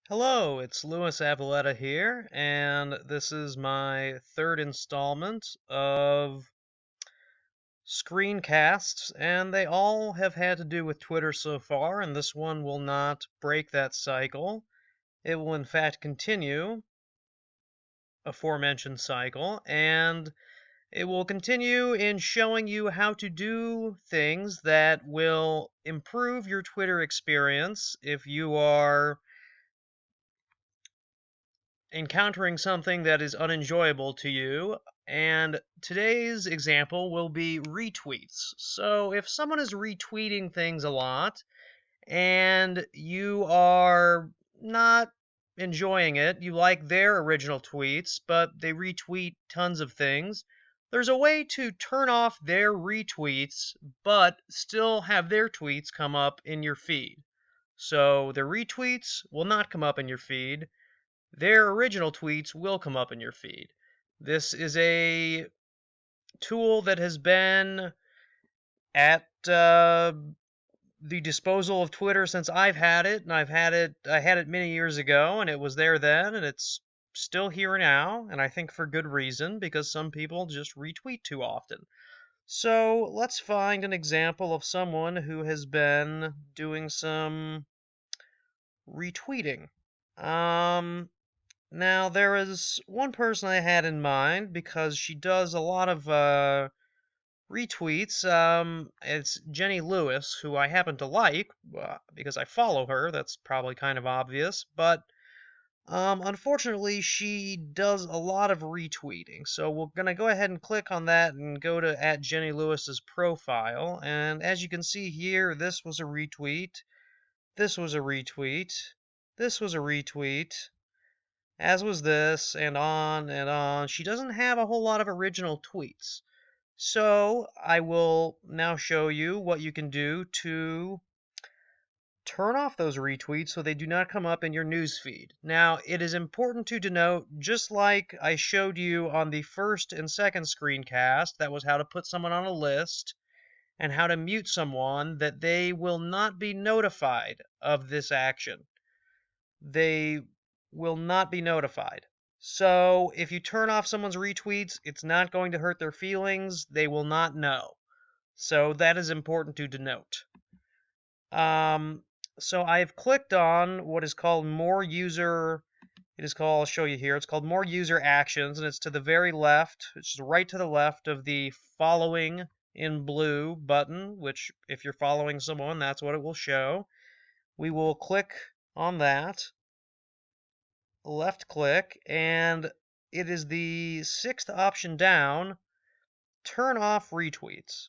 Hello, it's Louis Avaletta here, and this is my third installment of Screencasts, and they all have had to do with Twitter so far, and this one will not break that cycle. It will, in fact, continue aforementioned cycle, and it will continue in showing you how to do things that will improve your Twitter experience if you are encountering something that is unenjoyable to you. And today's example will be retweets. So if someone is retweeting things a lot and you are not enjoying it, you like their original tweets, but they retweet tons of things, there's a way to turn off their retweets but still have their tweets come up in your feed. So the retweets will not come up in your feed, their original tweets will come up in your feed. This is a tool that has been at the disposal of Twitter since I've had it, and I had it many years ago, and it was there then, and it's still here now, and I think for good reason, because some people just retweet too often. So let's find an example of someone who has been doing some retweeting. Um, Now, there is one person I had in mind because she does a lot of retweets. It's Jenny Lewis, who I happen to like because I follow her. That's probably kind of obvious. But unfortunately, she does a lot of retweeting. So we're going to go ahead and click on that and go to @Jenny Lewis's profile. And as you can see here, this was a retweet. This was a retweet. This was a retweet, as was this, and on and on. She doesn't have a whole lot of original tweets. So I will now show you what you can do to turn off those retweets so they do not come up in your newsfeed. Now, it is important to denote, just like I showed you on the first and second screencast, that was how to put someone on a list and how to mute someone, that they will not be notified of this action. They will not be notified. So if you turn off someone's retweets, it's not going to hurt their feelings. They will not know. So that is important to denote. So I've clicked on what is called more user. It is called, I'll show you here. It's called more user actions, and it's to the very left. It's right to the left of the following in blue button, which if you're following someone, that's what it will show. We will click on that, left click, and it is the sixth option down, turn off retweets.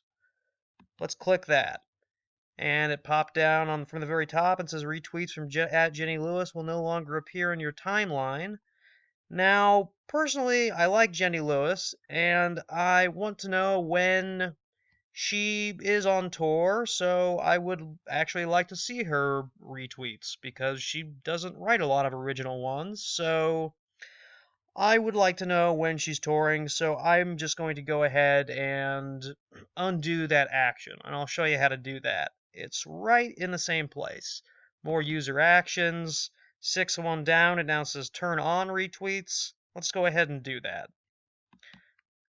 Let's click that. And it popped down on from the very top and says retweets from @Jenny Lewis will no longer appear in your timeline. Now, personally, I like Jenny Lewis, and I want to know when she is on tour, so I would actually like to see her retweets because she doesn't write a lot of original ones. So I would like to know when she's touring, so I'm just going to go ahead and undo that action, and I'll show you how to do that. It's right in the same place. More user actions, sixth one down, it now says turn on retweets. Let's go ahead and do that,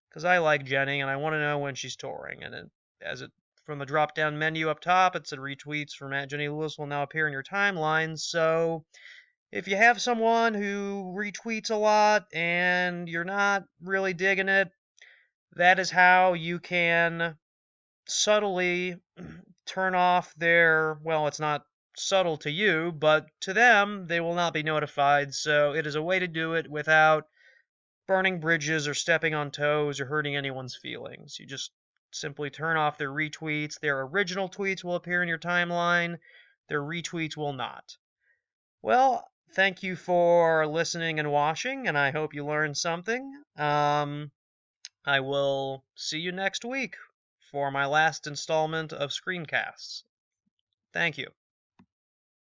because I like Jenny, and I want to know when she's touring, and from the drop-down menu up top, it said retweets from @Jenny Lewis will now appear in your timeline, so if you have someone who retweets a lot and you're not really digging it, that is how you can subtly turn off their, well, it's not subtle to you, but to them, they will not be notified. So it is a way to do it without burning bridges or stepping on toes or hurting anyone's feelings. You just simply turn off their retweets. Their original tweets will appear in your timeline. Their retweets will not. Well, thank you for listening and watching, and I hope you learned something. I will see you next week for my last installment of Screencasts. Thank you.